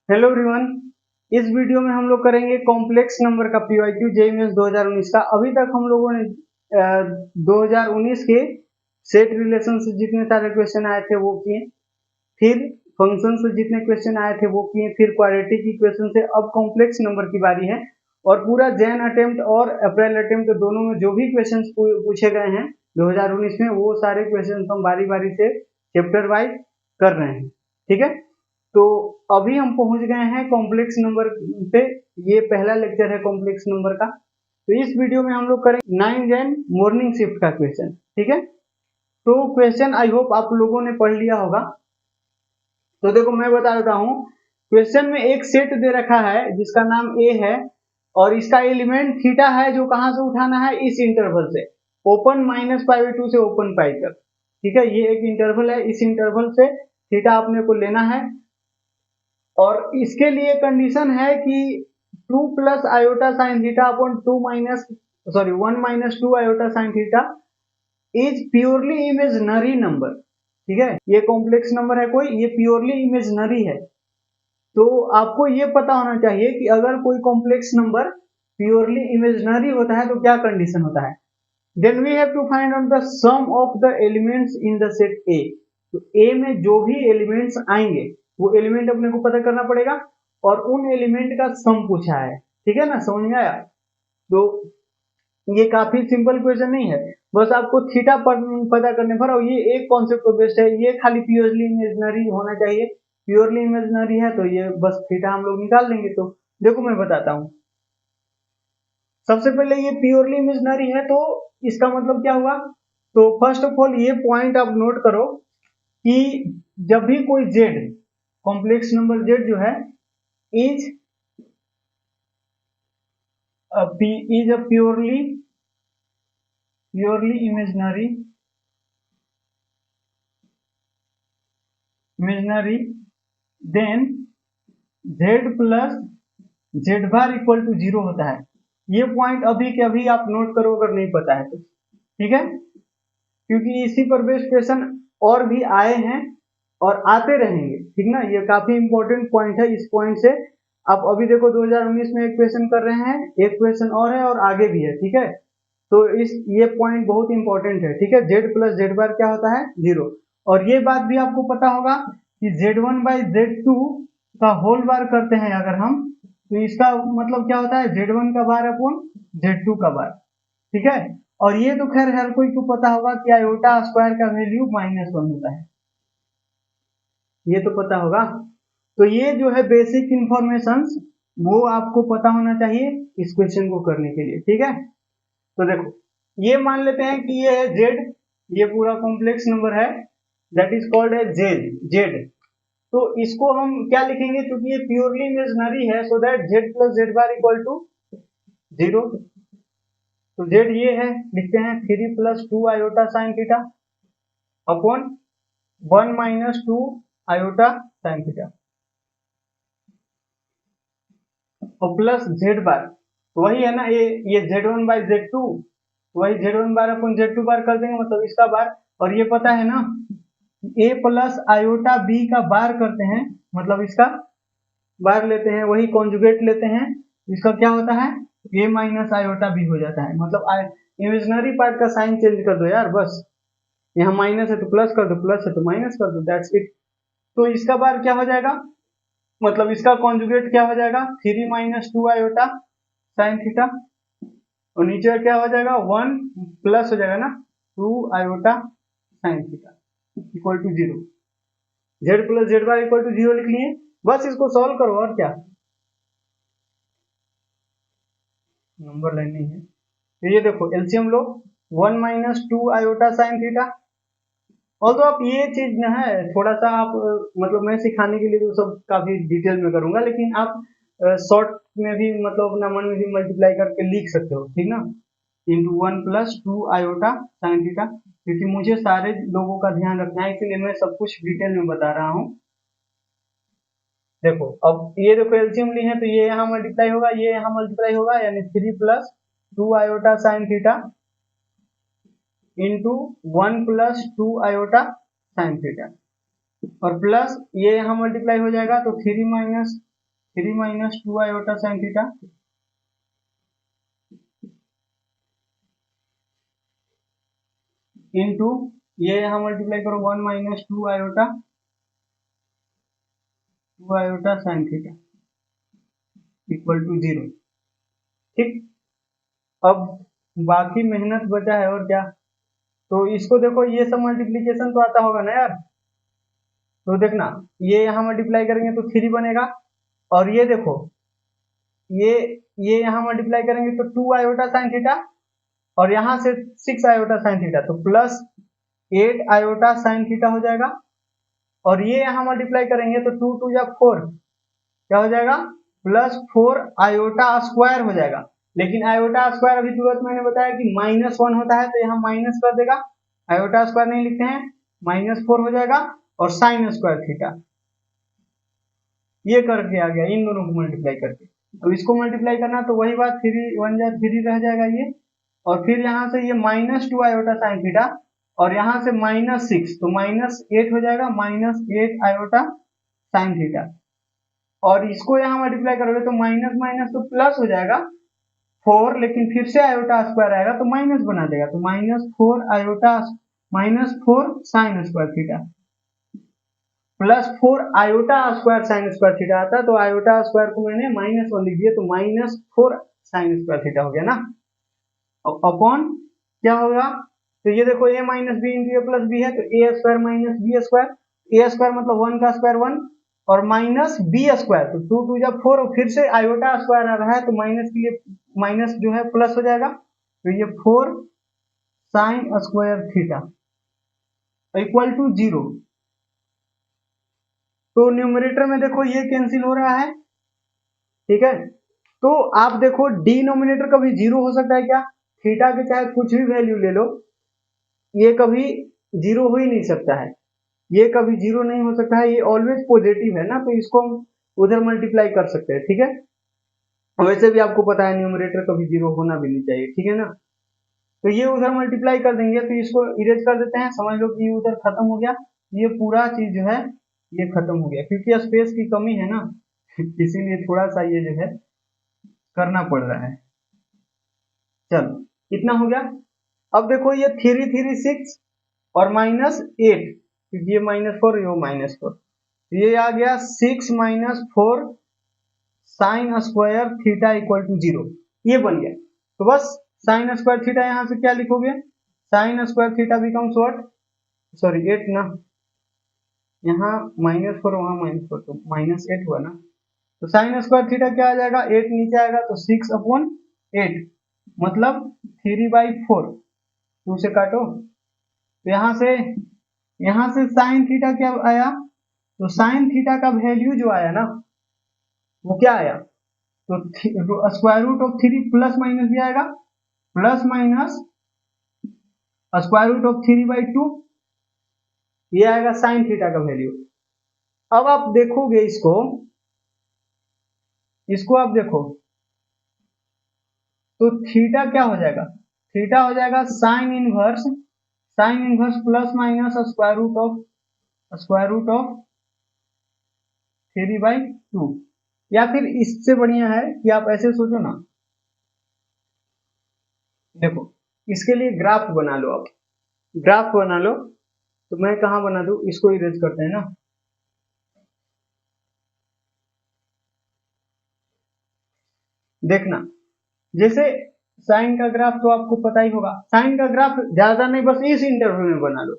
Hello everyone. इस video में हम लोग करेंगे कॉम्प्लेक्स नंबर का पीवाईक्यू जेईई मेंस 2019 का। अभी तक हम लोगों ने 2019 के सेट रिलेशन से जितने सारे क्वेश्चन आए थे वो किए, फिर फंक्शन से जितने क्वेश्चन आए थे वो किए, फिर क्वाड्रेटिक इक्वेशन से। अब कॉम्प्लेक्स नंबर की बारी है और पूरा जैन अटेम्प्ट और अप्रैल अटेम्प्ट दोनों में जो भी क्वेश्चन पूछे गए हैं 2019 में, वो सारे क्वेश्चन हम बारी बारी से चैप्टर वाइज कर रहे हैं। ठीक है, तो अभी हम पहुंच गए हैं कॉम्प्लेक्स नंबर पे। ये पहला लेक्चर है कॉम्प्लेक्स नंबर का। तो इस वीडियो में हम लोग करेंगे 9 जैन मॉर्निंग शिफ्ट का क्वेश्चन। ठीक है, तो क्वेश्चन आई होप आप लोगों ने पढ़ लिया होगा। तो देखो मैं बता देता हूँ। क्वेश्चन में एक सेट दे रखा है जिसका नाम ए है और इसका एलिमेंट थीटा है, जो कहां से उठाना है, इस इंटरवल से, ओपन -π/2 से ओपन पाई तक। ठीक है, ये एक इंटरवल है, इस इंटरवल से थीटा अपने को लेना है और इसके लिए कंडीशन है कि 2 plus iota sine theta upon 1 minus 2 iota sine theta is purely imaginary number. ठीक है, ये कॉम्प्लेक्स नंबर है कोई, ये प्योरली इमेजिनरी है। तो आपको ये पता होना चाहिए कि अगर कोई कॉम्प्लेक्स नंबर प्योरली इमेजिनरी होता है तो क्या कंडीशन होता है। Then we have to find out the sum of the elements in the set A. तो ए में जो भी एलिमेंट्स आएंगे वो एलिमेंट अपने को पता करना पड़ेगा और उन एलिमेंट का सम पूछा है। ठीक है ना, समझ में आया। तो ये काफी सिंपल क्वेश्चन नहीं है, बस आपको थीटा पता करने पर, और ये एक कॉन्सेप्ट को बेस्ड है, ये खाली प्योरली इमेजिनरी होना चाहिए। प्योरली इमेजिनरी है तो ये बस थीटा हम लोग निकाल लेंगे। तो देखो मैं बताता हूँ। सबसे पहले ये प्योरली इमेजिनरी है तो इसका मतलब क्या हुआ। तो फर्स्ट ऑफ ऑल ये पॉइंट आप नोट करो कि जब भी कोई जेड, कॉम्प्लेक्स नंबर जेड जो है, is a purely imaginary then Z plus Z bar equal to 0 होता है। ये पॉइंट अभी के अभी आप नोट करो अगर नहीं पता है तो। ठीक है, क्योंकि इसी पर बेस्ड क्वेश्चन और भी आए हैं और आते रहेंगे। ठीक ना, ये काफी इंपॉर्टेंट पॉइंट है। इस पॉइंट से आप अभी देखो 2019 में एक क्वेश्चन कर रहे हैं, एक क्वेश्चन और है और आगे भी है। ठीक है, तो ये पॉइंट बहुत इंपॉर्टेंट है। ठीक है, जेड प्लस जेड बार क्या होता है, 0। और ये बात भी आपको पता होगा कि Z1/Z2 का होल बार करते हैं अगर हम, तो इसका मतलब क्या होता है, Z1 का बार अपॉन Z2 का बार। ठीक है, और ये तो खैर हर कोई को पता होगा कि आयोटा स्क्वायर का वैल्यू -1 होता है, ये तो पता होगा। तो ये जो है बेसिक इंफॉर्मेशंस, वो आपको पता होना चाहिए इस क्वेश्चन को करने के लिए। ठीक है, तो देखो ये मान लेते हैं कि ये है जेड, ये पूरा कॉम्प्लेक्स नंबर है, that is called as Z. तो इसको हम क्या लिखेंगे, क्योंकि ये प्योरली इमेजिनरी है, so that Z plus Z bar equal to 0। तो जेड ये है, लिखते हैं 3 + 2 iota sine theta upon 1 - 2 iota sine theta और प्लस जेड बार, वही है ना, ये Z1/Z2, वही Z1 बार अपन Z2 बार कर देंगे, मतलब इसका बार। और ये पता है ना, a प्लस आयोटा b का बार करते हैं, मतलब इसका बार लेते हैं, वही कॉन्जुगेट लेते हैं, इसका क्या होता है, a माइनस आयोटा b हो जाता है। मतलब इमेजिनरी पार्ट का साइन चेंज कर दो यार, बस। यहाँ माइनस है तो प्लस कर दो, प्लस है तो माइनस कर दो, दैट्स इट। तो इसका बार क्या हो जाएगा, मतलब इसका कॉन्जुगेट क्या हो जाएगा, 3 - 2 आयोटा साइन थीटा, और नीचे क्या हो जाएगा, 1 प्लस हो जाएगा ना 2 iota sine theta equal to 0। Z plus Z bar equal to 0 लिख लिए, बस इसको सॉल्व करो और क्या। नंबर लाइन नहीं है तो ये देखो एलसीएम लो, 1 - 2 आयोटा साइन थीटा। और तो आप ये चीज ना है थोड़ा सा आप मतलब मैं सिखाने के लिए तो सब काफी डिटेल में करूंगा, लेकिन आप शॉर्ट में भी मतलब अपना मन में भी मल्टीप्लाई करके लिख सकते हो। ठीक ना, इंटू 1 + 2 आयोटा साइन थीटा, क्योंकि मुझे सारे लोगों का ध्यान रखना है, इसलिए मैं सब कुछ डिटेल में बता रहा हूँ। देखो अब ये देखो एलसीएम ली है तो ये यहाँ मल्टीप्लाई होगा, ये यहाँ मल्टीप्लाई होगा, यानी 3 + 2 iota sine theta into 1 + 2 iota sine theta, और प्लस ये यहाँ मल्टीप्लाई हो जाएगा तो 3 - 3 minus 2 iota sine theta into ये यहाँ मल्टीप्लाई करो 1 minus 2 iota sine theta equal to 0। ठीक, अब बाकी मेहनत बचा है और क्या, तो इसको देखो ये सब मल्टीप्लीकेशन तो आता होगा ना यार, तो देखना ये यहाँ मल्टीप्लाई करेंगे तो 3 बनेगा, और ये देखो ये यहाँ मल्टीप्लाई करेंगे तो 2 आयोटा साइन थीटा, और यहाँ से 6 आयोटा साइन थीटा, तो प्लस 8 आयोटा साइन थीटा हो जाएगा, और ये यहाँ मल्टीप्लाई करेंगे तो 2 2 या 4 क्या हो जाएगा, प्लस 4 आयोटा स्क्वायर हो जाएगा। लेकिन आयोटा स्क्वायर अभी तुरंत मैंने बताया कि -1 होता है, तो यहाँ माइनस कर देगा, आयोटा स्क्वायर नहीं लिखते हैं, -4 हो जाएगा, और साइन स्क्वायर थीटा ये करके आ गया इन दोनों को मल्टीप्लाई करके। अब इसको मल्टीप्लाई करना तो वही बात, 3 1 जा 3 रह जाएगा ये, और फिर यहाँ से ये -2 आयोटा साइन थीटा, और यहाँ से -6 तो -8 हो जाएगा, -8 आयोटा साइन थीटा, और इसको यहाँ मल्टीप्लाई करोगे तो माइनस माइनस तो प्लस हो जाएगा 4, लेकिन फिर से आयोटा स्क्वायर आएगा तो माइनस बना देगा, तो -4 sine square theta plus 4 iota square sine square theta आता है, तो आयोटा स्क्वायर को मैंने -1 लिख दिया, तो -4 साइन स्क्वायर थीटा हो गया ना, अपॉन क्या होगा, तो ये देखो a minus B into A plus B है, तो A square minus B square, A square मतलब 1 का स्क्वायर 1, और माइनस बी स्क्वायर, तो 2 2 जब 4, फिर से आयोटा स्क्वायर आ रहा है, तो माइनस के लिए माइनस जो है प्लस हो जाएगा, तो ये 4 sine square theta equal to 0। तो न्यूमरेटर में देखो ये कैंसिल हो रहा है, ठीक है, तो आप देखो डिनोमिनेटर कभी 0 हो सकता है क्या, थीटा के चाहे कुछ भी वैल्यू ले लो, ये कभी 0 हो ही नहीं सकता है, ये कभी 0 नहीं हो सकता है, ये ऑलवेज पॉजिटिव है ना, तो इसको हम उधर मल्टीप्लाई कर सकते हैं, ठीक है। वैसे भी आपको पता है न्यूमरेटर कभी 0 होना भी नहीं चाहिए, ठीक है ना, तो ये उधर मल्टीप्लाई कर देंगे, तो इसको इरेज कर देते हैं, समझ लो कि उधर खत्म हो गया, ये पूरा चीज जो है ये खत्म हो गया, क्योंकि स्पेस की कमी है ना इसीलिए थोड़ा सा ये जो है करना पड़ रहा है। चलो कितना हो गया, अब देखो ये 3 3 6 और -8, क्योंकि ये -4 ये -4, ये आ गया 6 -4 sine square theta equal to 0, ये बन गया। तो बस साइन स्क्वायर थीटा यहाँ से क्या लिखोगे, sign square theta becomes what, sorry 8 ना, यहाँ -4 वहाँ -4 तो -8 हुआ ना, तो साइन स्क्वायर थीटा क्या आ जाएगा, 8 नीचे आएगा तो 6/8 मतलब 3/4, 2 से काटो, तो यहाँ से साइन थीटा क्या आया, तो साइन थीटा का वैल्यू जो आया ना वो क्या आया, तो square root of 3 plus minus भी आएगा, plus minus square root of 3/2, ये आएगा साइन थीटा का वैल्यू। अब आप देखोगे इसको आप देखो तो थीटा क्या हो जाएगा, थीटा हो जाएगा sine inverse plus minus square root of 3/2, या फिर इससे बढ़िया है कि आप ऐसे सोचो ना, देखो इसके लिए ग्राफ बना लो, आप ग्राफ बना लो, तो मैं कहाँ बना दूं, इसको इरेज करते हैं ना, देखना जैसे साइन का ग्राफ तो आपको पता ही होगा, साइन का ग्राफ ज्यादा नहीं, बस इस इंटरवल में बना लो,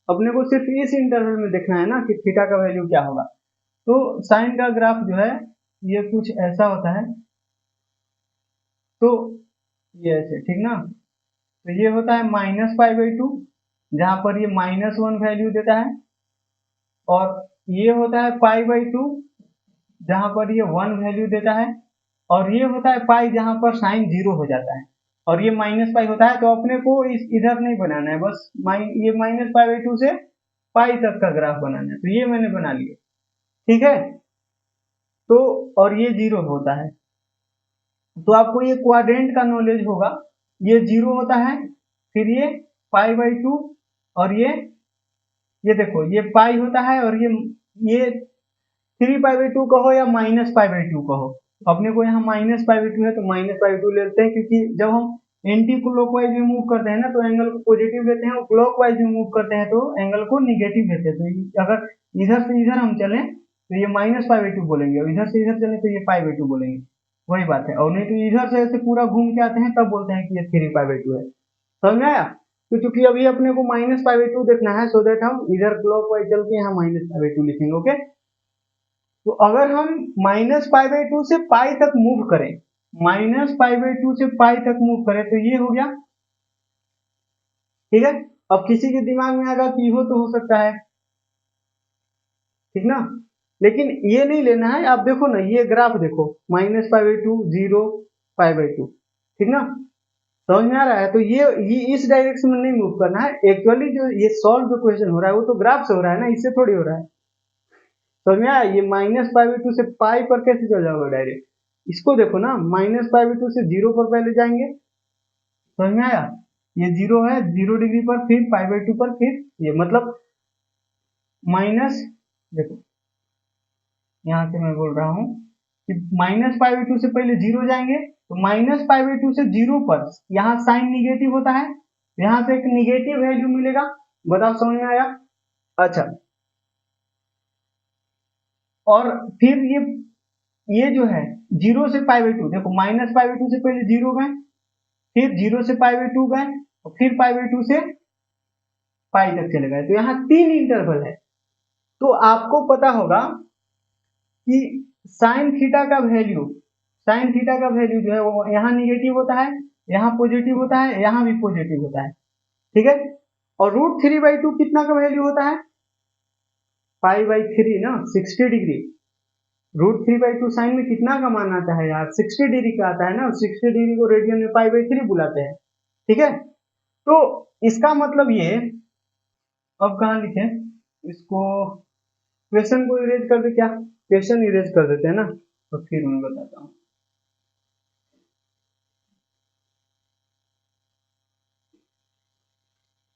अपने को सिर्फ इस इंटरवल में देखना है ना कि थीटा का वैल्यू क्या होगा। तो साइन का ग्राफ जो है ये कुछ ऐसा होता है, तो ये ऐसे, ठीक ना, तो ये होता है -π/2, जहां पर ये -1 वैल्यू देता है, और ये होता है π/2 जहां पर ये 1 वैल्यू देता है, और ये होता है पाई जहां पर साइन 0 हो जाता है, और ये -π होता है, तो अपने को इधर नहीं बनाना है, बस ये -π/2 से पाई तक का ग्राफ बनाना है, तो ये मैंने बना लिया, ठीक है, तो और ये 0 होता है, तो आपको ये क्वाड्रेंट का नॉलेज होगा, ये 0 होता है, फिर ये π/2, और ये देखो ये पाई होता है, और ये 3π/2 कहो या -π/2 कहो, अपने को यहाँ -π/2 है तो -π/2 ले लेते हैं, क्योंकि जब हम एंटी क्लॉकवाइज में मूव करते हैं ना तो एंगल को पॉजिटिव लेते हैं, और क्लॉकवाइज में मूव करते हैं तो एंगल को निगेटिव लेते हैं। तो अगर इधर से इधर हम चलें तो ये -π/2 बोलेंगे, और इधर से इधर चले तो ये π/2 बोलेंगे, वही बात है। और नहीं तो इधर से ऐसे पूरा घूम के आते हैं तब बोलते हैं कि ये 3π/2 है। समझ में आया? तो चूंकि अभी अपने को -π/2 देखना है, सो दैट हम इधर क्लॉकवाइज चल के यहाँ -π/2 लिखेंगे। ओके, तो अगर हम -π/2 से पाई तक मूव करें, -π/2 से पाई तक मूव करें तो ये हो गया, ठीक है। अब किसी के दिमाग में आएगा कि हो तो हो सकता है, ठीक ना, लेकिन ये नहीं लेना है। आप देखो ना, ये ग्राफ देखो, -π/2 0 π/2, ठीक ना, समझ में आ रहा है? तो ये इस डायरेक्शन में नहीं मूव करना है। एक्चुअली जो ये सॉल्व जो क्वेश्चन हो रहा है वो तो ग्राफ से हो रहा है ना, इससे थोड़ी हो रहा है। समझ में आया? ये -π/2 से पाई पर कैसे चल जाओगे डायरेक्ट, इसको देखो ना, -π/2 से 0 पर पहले जाएंगे। समझ में आया? ये 0 है, 0 डिग्री पर, फिर π/2 पर, फिर ये मतलब माइनस, देखो यहाँ से मैं बोल रहा हूँ कि -π/2 से पहले 0 जाएंगे, तो -π/2 से 0 पर यहाँ साइन निगेटिव होता है, यहाँ से एक निगेटिव वैल्यू मिलेगा। बताओ समझ में आया? अच्छा, और फिर ये जो है 0 से π/2, देखो -π/2 से पहले 0 गए, फिर 0 से π/2 गए, और फिर π/2 से पाई तक चले गए, तो यहाँ 3 इंटरवल है। तो आपको पता होगा कि साइन थीटा का वैल्यू जो है वो यहाँ निगेटिव होता है, यहाँ पॉजिटिव होता है, यहाँ भी पॉजिटिव होता है, ठीक है। और √3/2 कितना का वैल्यू होता है? π/3 ना, 60 डिग्री। √3/2 साइन में कितना का मान आता है यार? 60 डिग्री का आता है ना, 60 डिग्री को रेडियन में π/3 बुलाते हैं, ठीक है। तो इसका मतलब ये, अब कहाँ लिखे इसको, क्वेश्चन को इरेज कर दे क्या? क्वेश्चन इरेज कर देते हैं ना, तो फिर मैं बताता हूँ।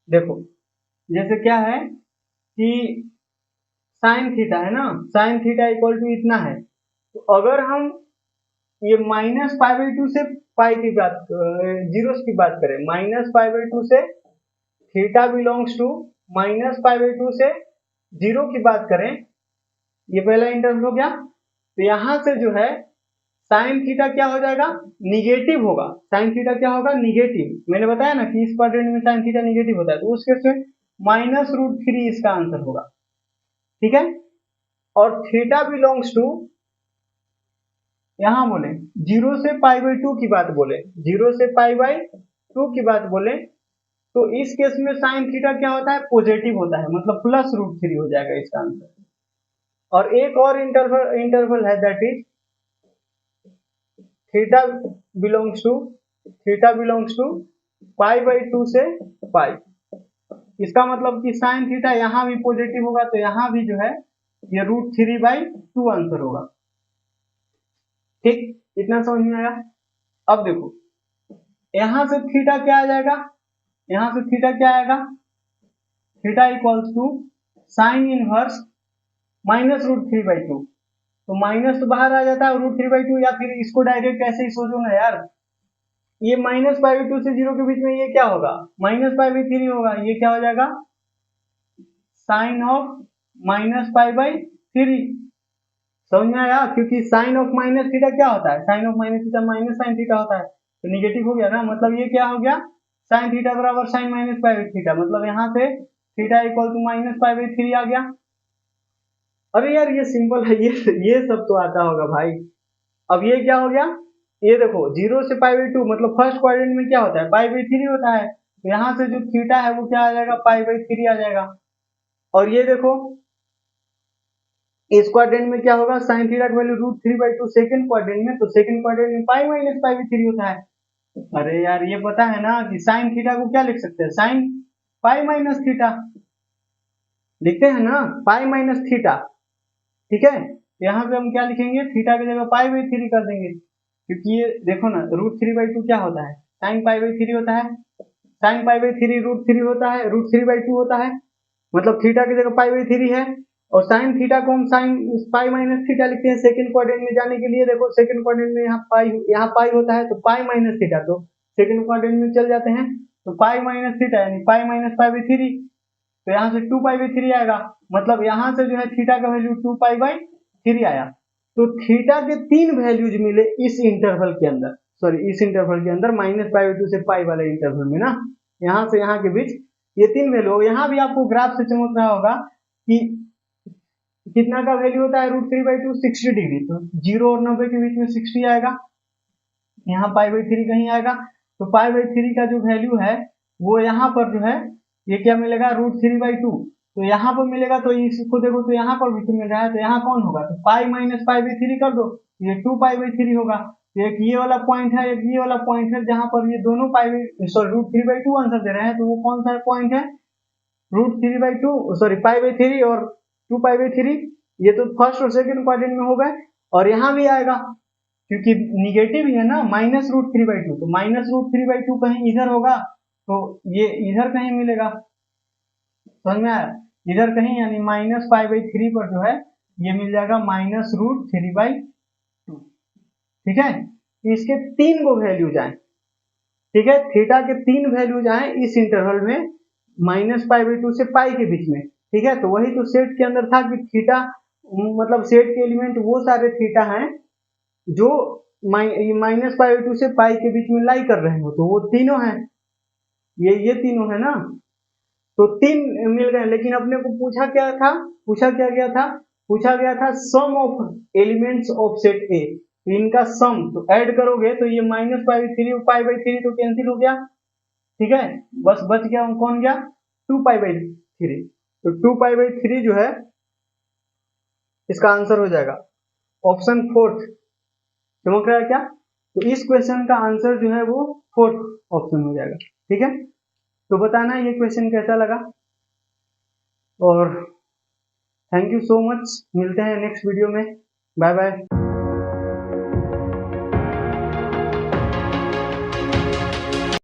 देखो जैसे क्या है कि साइन थीटा है ना, साइन थीटा इक्वल टू इतना है, तो अगर हम ये -π/2 से पाई की बात, जीरोस की बात करें, -π/2 से थीटा बिलोंग्स टू -π/2 से 0 की बात करें, ये पहला इंटरवल हो गया। तो यहां से जो है साइन थीटा क्या हो जाएगा? निगेटिव होगा। साइन थीटा क्या होगा? निगेटिव। मैंने बताया ना कि इस क्वाड्रेंट में साइन थीटा निगेटिव होता है, तो उस केस में -√3 इसका आंसर होगा, ठीक है। और थीटा बिलोंग्स टू, यहां बोले 0 से π/2 की बात बोले, 0 से π/2 की बात बोले, तो इस केस में साइन थीटा क्या होता है? पॉजिटिव होता है, मतलब +√3 हो जाएगा इसका आंसर। और एक और इंटरवल है, that is theta belongs to π/2 से पाई। इसका मतलब कि साइन थीटा यहाँ भी पॉजिटिव होगा, तो यहाँ भी जो है ये √3/2 आंसर होगा, ठीक। इतना समझ में आया? अब देखो यहां से थीटा क्या आ जाएगा? यहां से थीटा क्या आएगा? Theta equals to sine inverse -√3/2, तो माइनस तो बाहर आ जाता है √3/2, या फिर इसको डायरेक्ट ऐसे ही सोचो ना यार, ये -π/2 से 0 के बीच में ये क्या होगा? -π/3 होगा। ये क्या हो जाएगा? Sine of -π/3। समझ में आया? क्योंकि साइन ऑफ माइनस थीटा क्या होता है? Sine of minus theta minus sine theta होता है, तो निगेटिव हो गया ना, मतलब ये क्या हो गया? साइन थीटा बराबर साइन -π/थीटा, मतलब यहाँ से थीटा इक्वल टू -π/3 आ गया। अरे यार ये सिंपल है, ये सब तो आता होगा भाई। अब ये क्या हो गया? ये देखो 0 से π/2, मतलब फर्स्ट क्वाड्रेंट में क्या होता है? π/3 होता है, तो यहाँ से जो थीटा है वो क्या आ जाएगा? π/3 आ जाएगा। और ये देखो इस क्वाड्रेंट में क्या होगा? साइन थीटा की वैल्यू √3/2 सेकंड क्वाड्रेंट में, तो सेकंड क्वाड्रेंट में π-π/3 होता है। अरे यार ये पता है ना कि साइन थीटा को क्या लिख सकते हैं? साइन π-थीटा लिखते हैं ना, π-थीटा, ठीक है। यहाँ पे हम क्या लिखेंगे? थीटा की जगह π/3 कर देंगे, क्योंकि ये देखो ना √3/2 क्या होता है? साइन π/3 होता है, साइन π/3 √3 होता है, √3/2 होता है, मतलब थीटा की जगह π/3 है, और साइन थीटा को हम साइन पाई माइनस थीटा लिखते हैं सेकंड क्वाड्रेंट में जाने के लिए। देखो सेकंड क्वाड्रेंट में यहाँ पाई होता है तो पाई माइनस थीटा, तो सेकंड क्वाड्रेंट में चल जाते हैं तो पाई माइनस थीटा यानी पाई माइनस पाई बाई 3, तो यहाँ से 2 पाई बाई 3 आएगा, मतलब यहाँ से जो है थीटा का वैल्यू 2 पाई बाई 3 आया। तो थीटा के 3 वैल्यूज मिले इस इंटरवल के अंदर, सॉरी इस इंटरवल के अंदर माइनस पाई बाई 2 से पाई वाले इंटरवल में ना, यहाँ से यहाँ के बीच ये 3 वैल्यू। यहाँ भी आपको ग्राफ से चमक रहा होगा कि कितना का वैल्यू होता है √3/2 60 डिग्री, तो 0 और 90 के बीच में 60 आएगा, यहाँ पाई बाई 3 कहीं आएगा, तो पाई बाई 3 का जो वैल्यू है वो यहाँ पर जो है ये क्या मिलेगा √3/2, तो यहाँ पर मिलेगा, तो इसको देखो तो यहाँ पर भी तो मिल रहा है, तो यहाँ कौन होगा, तो पाई माइनस पाई बाई 3 कर दो, ये 2 पाई बाई 3 होगा। एक ये वाला पॉइंट है, एक ये वाला पॉइंट है, जहां पर ये दोनों √3/2 आंसर दे रहे हैं, तो वो कौन सा पॉइंट है √3/2 सॉरी पाई बाई 3 और 2 पाई बाई 3, ये तो फर्स्ट और सेकंड क्वाड्रेंट में हो गए। और यहाँ भी आएगा क्योंकि निगेटिव ही है ना, -√3/2, तो -√3/2 कहीं इधर होगा, तो ये इधर कहीं मिलेगा, समझ में आया, इधर कहीं, यानी माइनस पाई बाई 3 पर जो है ये मिल जाएगा -√3/2, ठीक है। इसके 3 को वैल्यूज आए, ठीक है, थीटा के 3 वैल्यूज आए इस इंटरवल में -पाई/2 से पाई के बीच में, ठीक है। तो वही तो सेट के अंदर था कि थीटा मतलब सेट के एलिमेंट वो सारे थीटा हैं जो -पाई/2 से पाई के बीच में लाई कर रहे हो, तो वो तीनों हैं, ये तीनों है ना, तो 3 मिल गए। लेकिन अपने को पूछा क्या गया था, पूछा गया था sum of elements of set A, इनका सम तो ऐड करोगे तो ये -पाई/3 पाई बाई 3 तो कैंसिल हो गया, ठीक है, बस बच गया कौन गया 2 पाई बाई 3, तो 2 पाई बाई 3 जो है इसका आंसर हो जाएगा ऑप्शन 4, समझ रहा है क्या, तो इस क्वेश्चन का आंसर जो है वो 4th ऑप्शन हो जाएगा, ठीक है। तो बताना ये क्वेश्चन कैसा लगा, और थैंक यू सो मच, मिलते हैं नेक्स्ट वीडियो में, बाय बाय।